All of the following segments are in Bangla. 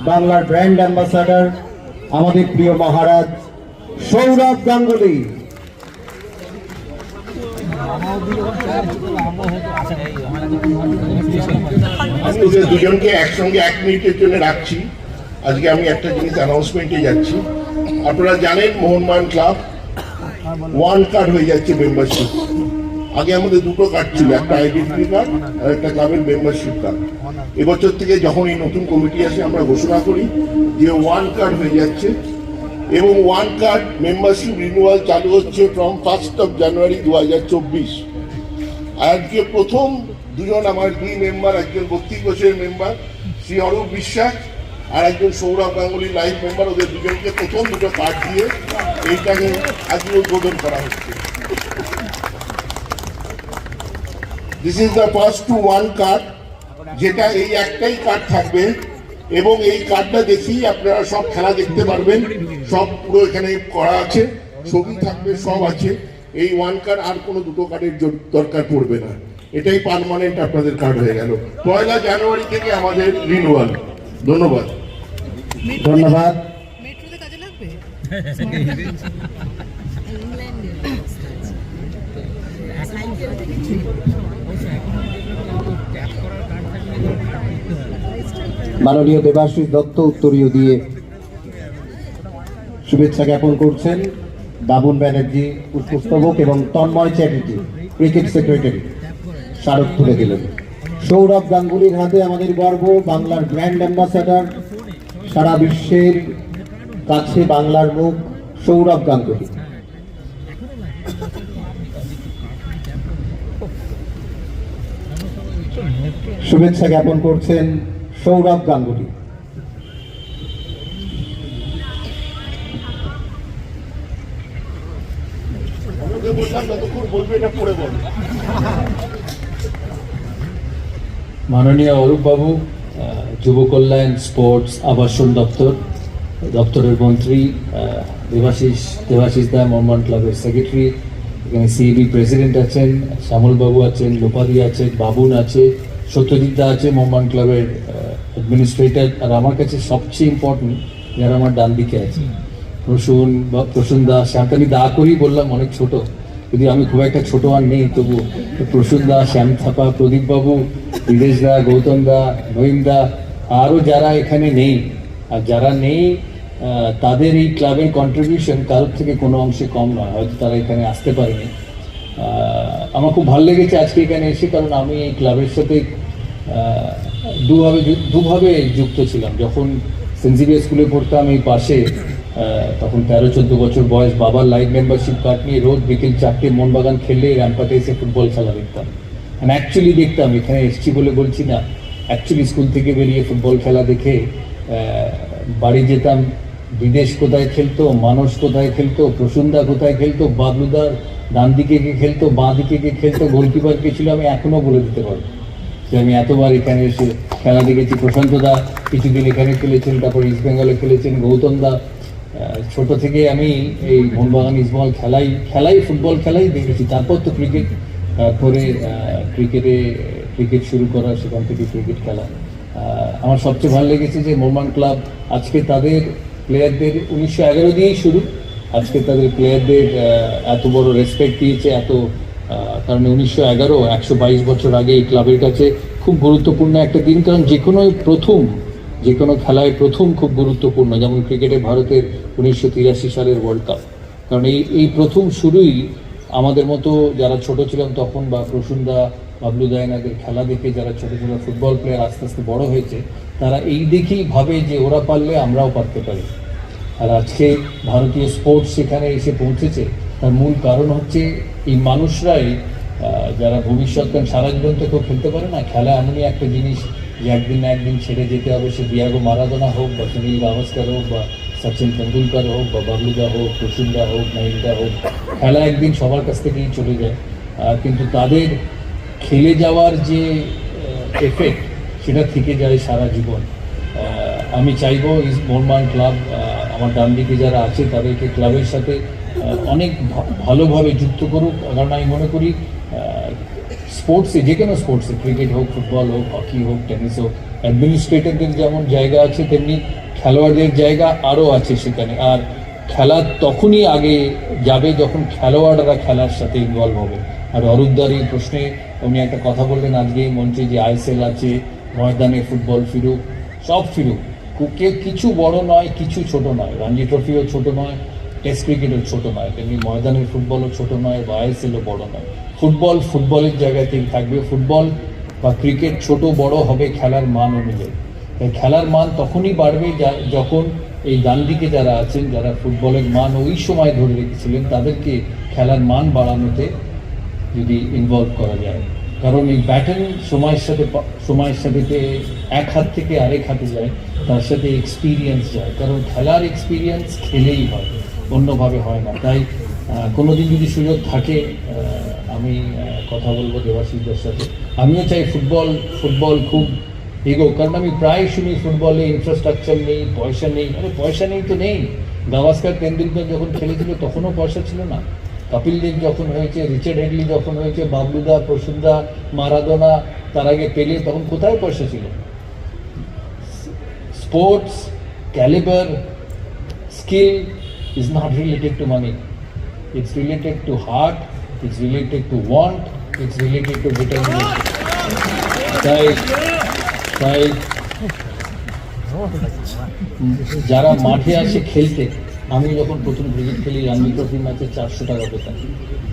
বাংলার ব্র্যান্ড অ্যাম্বাসাডার আমাদের প্রিয় মহারাজ সৌরভ গাঙ্গুলি। আমি ওদের দুজনকে একসঙ্গে 1 মিনিটের জন্য রাখছি। আজকে আমি একটা জিনিস অ্যানাউন্সমেন্টে যাচ্ছি। আপনারা জানেন মোহনবাগান ক্লাব 1 কার্ড হয়ে যাচ্ছে মেম্বারশিপ। আগে আমাদের 2টো কার্ড ছিল, একটা আইডেন্টিটি কার্ড আর একটা ক্লাবের মেম্বারশিপ কার্ড। এবছর থেকে যখন এই নতুন কমিটি আসে আমরা ঘোষণা করি যে 1 কার্ড হয়ে যাচ্ছে এবং 1 কার্ড মেম্বারশিপ রিনিউয়াল চালু হচ্ছে ফ্রম 1 জানুয়ারি 2024। আজকে প্রথম দুজন আমার 2 মেম্বার, একজন 32 বছরের মেম্বার শ্রী অরূপ বিশ্বাস আর একজন সৌরভ গাঙ্গুলি লাইফ মেম্বার, ওদের দুজনকে প্রথম 2টো কার্ড দিয়ে এইটাকে আজকে উদ্বোধন করা হচ্ছে। This is the first to 1 card, যেটা এই একটাই কার্ড থাকবে এবং এই কার্ডটা দেখেই আপনারা সব খেলা দেখতে পারবেন। সব পুরো এখানে করা আছে, ছবি থাকবে, সব আছে। এই 1 কার্ড আর কোনো 2টো কার্ডের দরকার পড়বে না, এটাই পার্মানেন্ট আপনাদের কার্ড হয়ে গেল। 1 জানুয়ারি থেকে আমাদের রিনিউয়াল। ধন্যবাদ। ধন্যবাদ। মেট্রোতে কাজে লাগবে। মাননীয় দেবাশিস দত্ত উত্তরীয় দিয়ে শুভেচ্ছা জ্ঞাপন করছেন। বাবুন ব্যানার্জি পুষ্পস্তবক এবং তন্ময় চ্যাটার্জি ক্রিকেট সেক্রেটারি স্মারক তুলে দিলেন। সৌরভ গাঙ্গুলির হাতে আমাদের গর্ব, বাংলার ব্র্যান্ড অ্যাম্বাসাডার, সারা বিশ্বের কাছে বাংলার মুখ সৌরভ গাঙ্গুলি। শুভেচ্ছা জ্ঞাপন করছেন সৌরভ গাঙ্গুলি। মাননীয় অরূপ বাবু, যুব কল্যাণ, স্পোর্টস, আবাসন দপ্তরের মন্ত্রী, দেবাশিস দা মোহনবাগান ক্লাবের সেক্রেটারি, এখানে সিইবি প্রেসিডেন্ট আছেন, শ্যামল বাবু আছেন, লোপাদি আছেন, বাবুন আছে, সত্যজিৎ দা আছে মোহনবাগান ক্লাবের অ্যাডমিনিস্ট্রেটর, আর আমার কাছে সবচেয়ে ইম্পর্টেন্ট যারা আমার ডান দিকে আছে, প্রসূন দা, শ্যামতালি দা করেই বললাম, অনেক ছোট, যদি আমি খুব একটা ছোট আর নেই, তবু প্রসূন দা, শ্যাম থাপা, প্রদীপ বাবু, বিদেশ দা, গৌতম দা, নঈম দা, আরও যারা এখানে নেই, আর যারা নেই তাদের এই ক্লাবের কন্ট্রিবিউশন কারোর থেকে কোনো অংশে কম নয়, হয়তো তারা এখানে আসতে পারেনি। আমার খুব ভালো লেগেছে আজকে এখানে এসে, কারণ আমি এই ক্লাবের সাথে দুভাবে যুক্ত ছিলাম। যখন সেন্ট স্কুলে পড়তাম এই পাশে, তখন 13-14 বছর বয়স, বাবার লাইফ মেম্বারশিপ কার্ড নিয়ে রোজ বিকেল 4টে মোহনবাগান খেললে র্যাম্পাটে এসে ফুটবল খেলা দেখতাম। অ্যাকচুয়ালি দেখতাম, এখানে এসছি বলে বলছি না, অ্যাকচুয়ালি স্কুল থেকে বেরিয়ে ফুটবল খেলা দেখে বাড়ি যেতাম। বিদেশ কোথায় খেলতো, মানস কোথায় খেলতো, প্রসূনদা কোথায় খেলতো, বাবলুদা ডান দিকে কে খেলতো, বাঁ দিকে কে খেলতো, গোলকিপার কে ছিল, আমি এখনও বলে দিতে পারবো যে আমি এতবার এখানে এসে খেলা দেখেছি। প্রশান্তদা কিছুদিন এখানে খেলেছেন, তারপর ইস্ট বেঙ্গলে খেলেছেন, গৌতম দা। ছোটো থেকে আমি এই মোহনবাগান ইস্টবেঙ্গল খেলাই ফুটবল খেলাই দেখেছি। তারপর তো ক্রিকেট, তারপরে ক্রিকেট শুরু করা, সেখান থেকে ক্রিকেট খেলা। আমার সবচেয়ে ভালো লেগেছে যে মোহনবাগান ক্লাব আজকে তাদের প্লেয়ারদের 1911 দিয়েই শুরু, আজকে তাদের প্লেয়ারদের এত বড় রেসপেক্ট দিয়েছে, কারণ 1911 122 বছর আগে এই ক্লাবের কাছে খুব গুরুত্বপূর্ণ একটা দিন। কারণ যে কোনো খেলায় প্রথম খুব গুরুত্বপূর্ণ, যেমন ক্রিকেটে ভারতের 1983 সালের ওয়ার্ল্ড কাপ। কারণ এই প্রথম শুরুই আমাদের মতো যারা ছোট ছিলাম তখন, বা প্রসূনদা, বাবলুদা এনাদের খেলা দেখে যারা ছোটো ছোটো ফুটবল প্লেয়ার আস্তে আস্তে বড় হয়েছে, তারা এই দেখেই ভাবে যে ওরা পারলে আমরাও পারতে পারি। আর আজকে ভারতীয় স্পোর্টস সেখানে এসে পৌঁছেছে, তার মূল কারণ হচ্ছে এই মানুষরাই, যারা ভবিষ্যৎ, কারণ সারা জীবন তো কেউ খেলতে পারে না। খেলা এমনই একটা জিনিস যে একদিন না একদিন ছেড়ে যেতে হবে। সে ডিয়াগো মারাদোনা হোক, বা সুনীল গাভাস্কর হোক, বা সচিন তেন্ডুলকর হোক, বা বাবলুদা হোক, প্রসূনদা হোক, নঈমদা হোক, খেলা একদিন সবার কাছ থেকেই চলে যায়। কিন্তু তাদের খেলে যাওয়ার যে এফেক্ট, সেটা থেকে যায় সারা জীবন। আমি চাইবো মোহনবাগান ক্লাব, আমার ডান দিকে যারা আছে, তাদেরকে ক্লাবের সাথে অনেক ভালোভাবে যুক্ত করুক। কারণ আমি মনে করি স্পোর্টসে, যে কোনো স্পোর্টসে, ক্রিকেট হোক, ফুটবল হোক, হকি হোক, টেনিস হোক, অ্যাডমিনিস্ট্রেটরদের যেমন জায়গা আছে তেমনি খেলোয়াড়দের জায়গা আরও আছে সেখানে। আর খেলা তখনই আগে যাবে যখন খেলোয়াড়রা খেলার সাথে ইনভলভ হবে। আর অরূপদার এই প্রশ্নে উনি একটা কথা বললেন আজকে এই মঞ্চে যে আইএসএল আছে, ময়দানে ফুটবল ফিরুক, সব ফিরুক, কেউ কিছু বড় নয়, কিছু ছোট নয়, রঞ্জি ট্রফিও ছোট নয়, টেস্ট ক্রিকেটও ছোট নয়, তেমনি ময়দানের ফুটবলও ছোট নয় বা আইএসএলও বড় নয়। ফুটবল ফুটবলের জায়গাতেই থাকবে। ফুটবল বা ক্রিকেট ছোট বড় হবে খেলার মান অনুযায়ী। তাই খেলার মান তখনই বাড়বে যখন এই ডান দিকে যারা আছেন, যারা ফুটবলের মান ওই সময় ধরে রেখেছিলেন, তাদেরকে খেলার মান বাড়ানোতে যদি ইনভলভ করা যায়। কারণ এই ব্যাটন সময়ের সাথে এক হাত থেকে আরেক হাতে যায়, তার সাথে এক্সপিরিয়েন্স যায়। কারণ খেলার এক্সপিরিয়েন্স খেলেই হয়, অন্যভাবে হয় না। তাই কোনোদিন যদি সুযোগ থাকে আমি কথা বলবো দেবাশিসদের সাথে। আমিও চাই ফুটবল খুব এগোক, কারণ আমি প্রায় শুনি ফুটবলে ইনফ্রাস্ট্রাকচার নেই, পয়সা নেই। আরে পয়সা নেই তো নেই। গাভাস্কার, তেন্ডুলকর যখন খেলেছিল তখনও পয়সা ছিল না। কপিল দেব যখন হয়েছে, রিচার্ড হেডলি যখন হয়েছে, বাবলুদা, প্রসুনদা, মারাদোনা, তার আগে পেলে, তখন কোথায় পয়সা ছিল? Sports calibre skill is not related to money. It's related to heart, it's related to want, it's related to determination. তাই যারা মাঠে আসে খেলতে, আমি যখন প্রথম ক্রিকেট খেলি রঞ্জি ট্রফি ম্যাচে 400 টাকা পেতাম,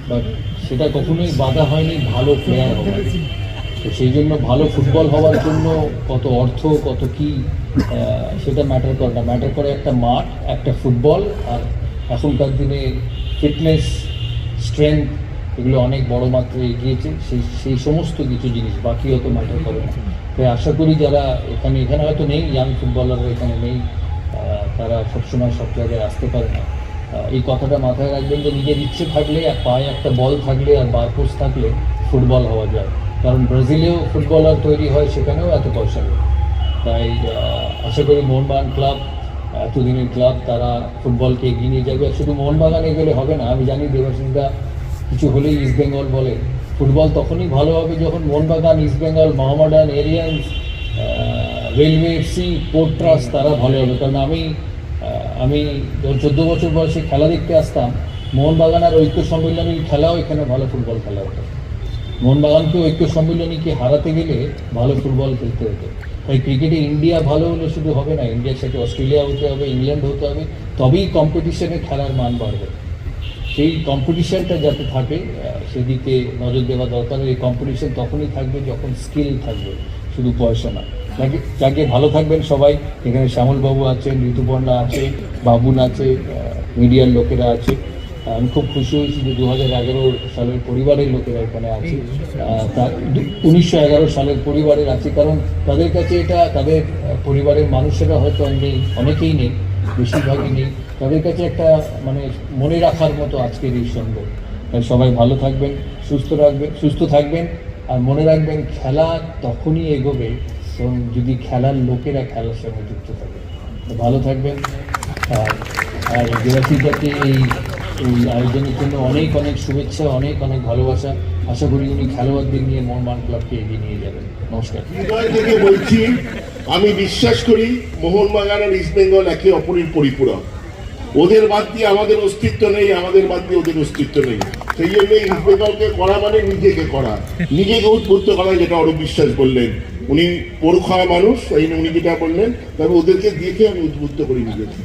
বাট সেটা কখনোই বাধা হয়নি ভালো প্লেয়ার হওয়ার। তো সেই জন্য ভালো ফুটবল হওয়ার জন্য কত অর্থ, কত কি, সেটা ম্যাটার করে না। ম্যাটার করে একটা মাঠ, একটা ফুটবল, আর এখনকার দিনে ফিটনেস, স্ট্রেংথ, এগুলো অনেক বড় মাত্রায় এগিয়েছে। সেই সমস্ত কিছু জিনিস, বাকি অত ম্যাটার করে না। তাই আশা করি যারা এখানে হয়তো নেই, ইয়াং ফুটবলাররা এখানে নেই, তারা সবসময় সব জায়গায় আসতে পারে না। এই কথাটা মাথায় রাখবেন যে নিজের ইচ্ছে থাকলে, আর পায়ে একটা বল থাকলে, আর বারপোজ থাকলে ফুটবল হওয়া যায়। কারণ ব্রাজিলেও ফুটবলার তৈরি হয়, সেখানেও এত পয়সা নেই। তাই আশা করি মোহনবাগান ক্লাব, এতদিনের ক্লাব, তারা ফুটবলকে এগিয়ে নিয়ে যাবে। শুধু মোহনবাগান এগোলে হবে না। আমি জানি দেবাশিসদা কিছু হলেই ইস্ট বেঙ্গল বলে। ফুটবল তখনই ভালো হবে যখন Mohun Bagan, east Bengal, Mohammedan, Aryans, railway FC, port trust, তারা ভালো হবে। কারণ আমি যখন 14 বছর বয়সে খেলা দেখতে আসতাম, মোহনবাগান আর ঐক্য সম্মিলনী খেলাও এখানে ভালো ফুটবল খেলা হতো। মোহনবাগানকে ঐক্য সম্মিলনীকে হারাতে গেলে ভালো ফুটবল খেলতে হতো। তাই ক্রিকেটে ইন্ডিয়া ভালো হলে শুধু হবে না, ইন্ডিয়ার সাথে অস্ট্রেলিয়া হতে হবে, ইংল্যান্ড হতে হবে, তবেই কম্পিটিশনে খেলার মান বাড়বে। সেই কম্পিটিশনটা যাতে থাকে সেদিকে নজর দেওয়া দরকার। এই কম্পিটিশন তখনই থাকবে যখন স্কিল থাকবে, শুধু পয়সা না। যাকে ভালো থাকবেন সবাই। এখানে শ্যামলবাবু আছেন, ঋতুপর্ণা আছে, বাবুন আছে, মিডিয়ার লোকেরা আছে। আমি খুব খুশি হয়েছি যে 2011 সালের পরিবারের লোকেরা এখানে আছে, 1911 সালের পরিবারের আছে। কারণ তাদের কাছে এটা, তাদের পরিবারের মানুষেরা হয়তো অনেকেই নেই, বেশিরভাগই নেই, তাদের কাছে একটা মানে মনে রাখার মতো আজকের এই সঙ্গে। তাই সবাই ভালো থাকবেন, সুস্থ থাকবেন, আর মনে রাখবেন খেলা তখনই এগোবে তখন যদি খেলার লোকেরা খেলার সঙ্গে যুক্ত থাকে। ভালো থাকবেন। আর দেবাশিসদাকে এই আয়োজনের জন্য অনেক অনেক শুভেচ্ছা, অনেক অনেক ভালোবাসা। আশা করি উনি খেলোয়াড়দের নিয়ে মোহনবাগান ক্লাবকে এগিয়ে নিয়ে যাবেন। নমস্কার। হৃদয় থেকে বলছি, আমি বিশ্বাস করি মোহনবাগান আর ইস্ট বেঙ্গল একে অপরের পরিপূরক। ওদের বাদ দিয়ে আমাদের অস্তিত্ব নেই, আমাদের বাদ দিয়ে ওদের অস্তিত্ব নেই। সেই জন্য ইস্ট বেঙ্গলকে করা মানে নিজেকে করা, নিজেকে উদ্বুদ্ধ করা, যেটা অরূপ বিশ্বাস বললেন। উনি পরোক্ষা মানুষ, এই উনি যেটা বললেন, তবে ওদেরকে দেখে আমি উদ্বুদ্ধ করি নিজেকে।